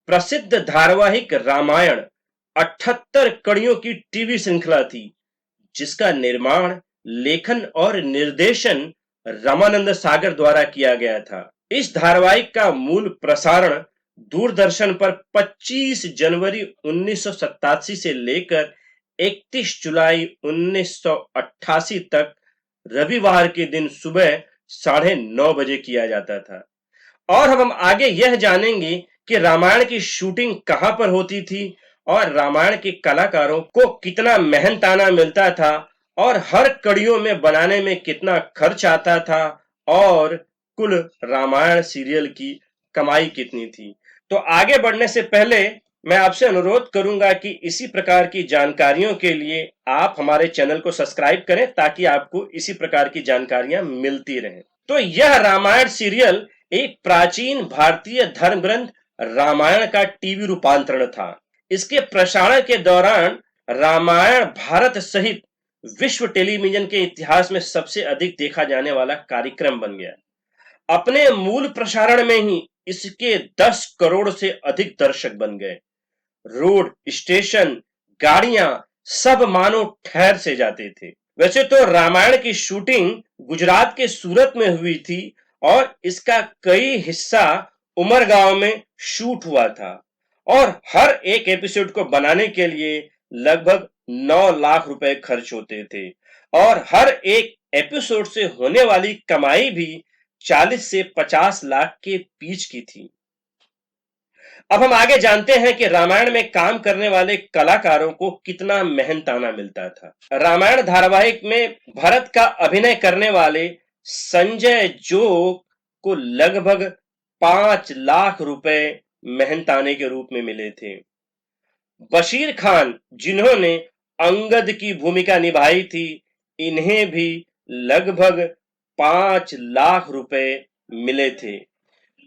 प्रसिद्ध धारावाहिक रामायण 78 कड़ियों की टीवी श्रृंखला थी, जिसका निर्माण, लेखन और निर्देशन रामानंद सागर द्वारा किया गया था। इस धारावाहिक का मूल प्रसारण दूरदर्शन पर 25 जनवरी 1987 से लेकर 31 जुलाई 1988 तक रविवार के दिन सुबह 9:30 बजे किया जाता था। और अब हम आगे यह जानेंगे कि रामायण की शूटिंग कहां पर होती थी और रामायण के कलाकारों को कितना मेहनताना मिलता था और हर कड़ियों में बनाने में कितना खर्च आता था और कुल रामायण सीरियल की कमाई कितनी थी। तो आगे बढ़ने से पहले मैं आपसे अनुरोध करूंगा कि इसी प्रकार की जानकारियों के लिए आप हमारे चैनल को सब्सक्राइब करें ताकि आपको इसी प्रकार की जानकारियां मिलती रहें। तो यह रामायण सीरियल एक प्राचीन भारतीय धर्म ग्रंथ रामायण का टीवी रूपांतरण था। इसके प्रसारण के दौरान रामायण भारत सहित विश्व टेलीविजन के इतिहास में सबसे अधिक देखा जाने वाला कार्यक्रम बन गया। अपने मूल प्रसारण में ही इसके 10 करोड़ से अधिक दर्शक बन गए। रोड, स्टेशन, गाड़ियां सब मानो ठहर से जाते थे। वैसे तो रामायण की शूटिंग गुजरात के सूरत में हुई थी और इसका कई हिस्सा उमरगांव में शूट हुआ था और हर एक एपिसोड को बनाने के लिए लगभग 9 लाख रुपए खर्च होते थे और हर एक एपिसोड से होने वाली कमाई भी 40 से 50 लाख के बीच की थी। अब हम आगे जानते हैं कि रामायण में काम करने वाले कलाकारों को कितना मेहनताना मिलता था। रामायण धारावाहिक में भरत का अभिनय करने वाले संजय जोग को लगभग 5 लाख रुपए मेहनताने के रूप में मिले थे। बशीर खान, जिन्होंने अंगद की भूमिका निभाई थी, इन्हें भी लगभग 5 लाख रुपए मिले थे।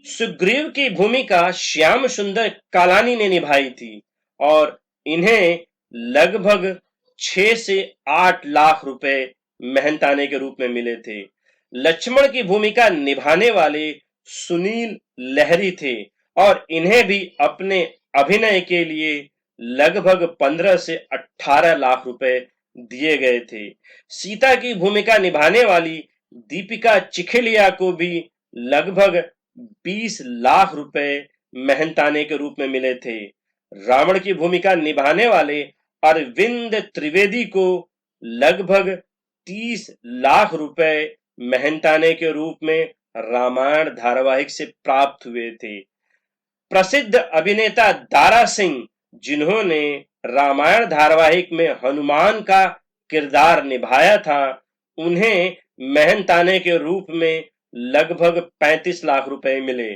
सुग्रीव की भूमिका श्याम सुंदर कालानी ने निभाई थी और इन्हें लगभग 6 से 8 लाख रुपए मेहनताने के रूप में मिले थे। लक्ष्मण की भूमिका निभाने वाले सुनील लहरी थे और इन्हें भी अपने अभिनय के लिए लगभग 15 से 18 लाख रुपए दिए गए थे। सीता की भूमिका निभाने वाली दीपिका चिखलिया को भी लगभग 20 लाख रुपए मेहनताने के रूप में मिले थे। रावण की भूमिका निभाने वाले अरविंद त्रिवेदी को लगभग 30 लाख रुपए मेहनताने के रूप में रामायण धारावाहिक से प्राप्त हुए थे। प्रसिद्ध अभिनेता दारा सिंह, जिन्होंने रामायण धारावाहिक में हनुमान का किरदार निभाया था, उन्हें मेहनताने के रूप में लगभग 35 लाख रुपए मिले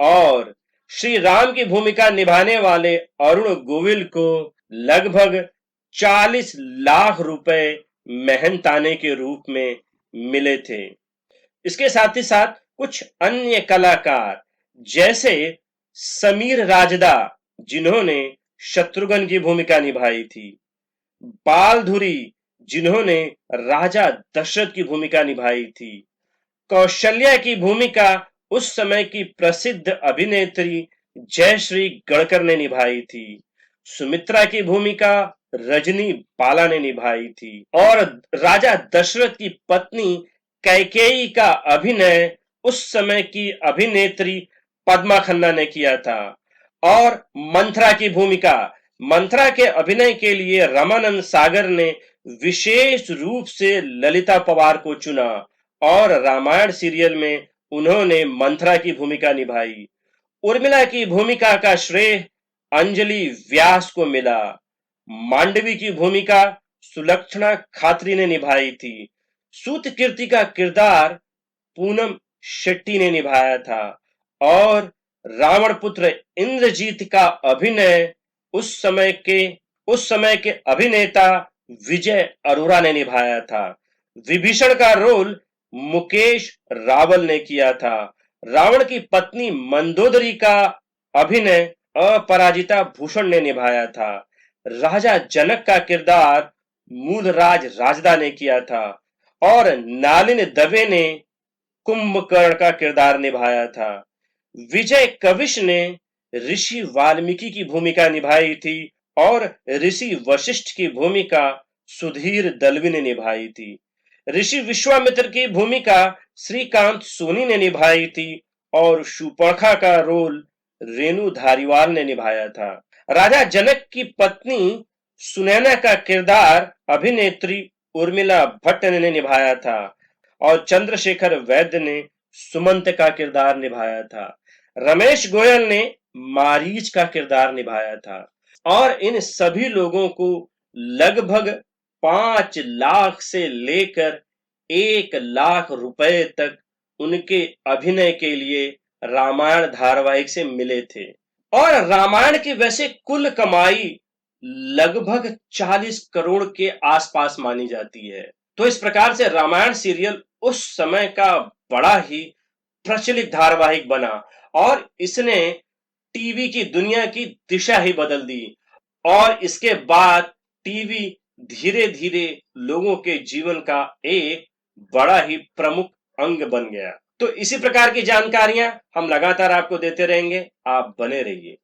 और श्री राम की भूमिका निभाने वाले अरुण गोविल को लगभग 40 लाख रुपए मेहनताने के रूप में मिले थे। इसके साथ ही साथ कुछ अन्य कलाकार जैसे समीर राजदा, जिन्होंने शत्रुघ्न की भूमिका निभाई थी, बालधुरी, जिन्होंने राजा दशरथ की भूमिका निभाई थी, कौशल्या की भूमिका उस समय की प्रसिद्ध अभिनेत्री जयश्री गणकर ने निभाई थी, सुमित्रा की भूमिका रजनी बाला ने निभाई थी और राजा दशरथ की पत्नी कैकेयी का अभिनय उस समय की अभिनेत्री पद्मा खन्ना ने किया था और मंथरा की भूमिका, मंथरा के अभिनय के लिए रामानंद सागर ने विशेष रूप से ललिता पवार को चुना और रामायण सीरियल में उन्होंने मंथरा की भूमिका निभाई। उर्मिला की भूमिका का श्रेय अंजलि व्यास को मिला। मांडवी की भूमिका सुलक्षणा खात्री ने निभाई थी। सूत कीर्ति का किरदार पूनम शेट्टी ने निभाया था और रावण पुत्र इंद्रजीत का अभिनय उस समय के अभिनेता विजय अरोरा ने निभाया था। विभीषण का रोल मुकेश रावल ने किया था। रावण की पत्नी मंदोदरी का अभिनय अपराजिता भूषण ने निभाया था। राजा जनक का किरदार मूलराज राजदा ने किया था और नालिन दवे ने कुंभकर्ण का किरदार निभाया था। विजय कविश ने ऋषि वाल्मीकि की भूमिका निभाई थी और ऋषि वशिष्ठ की भूमिका सुधीर दलवी ने निभाई थी। ऋषि विश्वामित्र की भूमिका श्रीकांत सोनी ने निभाई थी और शूर्पणखा का रोल रेणु धारीवाल ने निभाया था। राजा जनक की पत्नी सुनैना का किरदार अभिनेत्री उर्मिला भट्ट ने निभाया था और चंद्रशेखर वैद्य ने सुमंत का किरदार निभाया था। रमेश गोयल ने मारीच का किरदार निभाया था और इन सभी लोगों को लगभग 5 लाख से लेकर 1 लाख रुपए तक उनके अभिनय के लिए रामायण धारावाहिक से मिले थे और रामायण की वैसे कुल कमाई लगभग 40 करोड़ के आसपास मानी जाती है। तो इस प्रकार से रामायण सीरियल उस समय का बड़ा ही प्रचलित धारावाहिक बना और इसने टीवी की दुनिया की दिशा ही बदल दी और इसके बाद टीवी धीरे धीरे लोगों के जीवन का एक बड़ा ही प्रमुख अंग बन गया। तो इसी प्रकार की जानकारियां हम लगातार आपको देते रहेंगे, आप बने रहिए।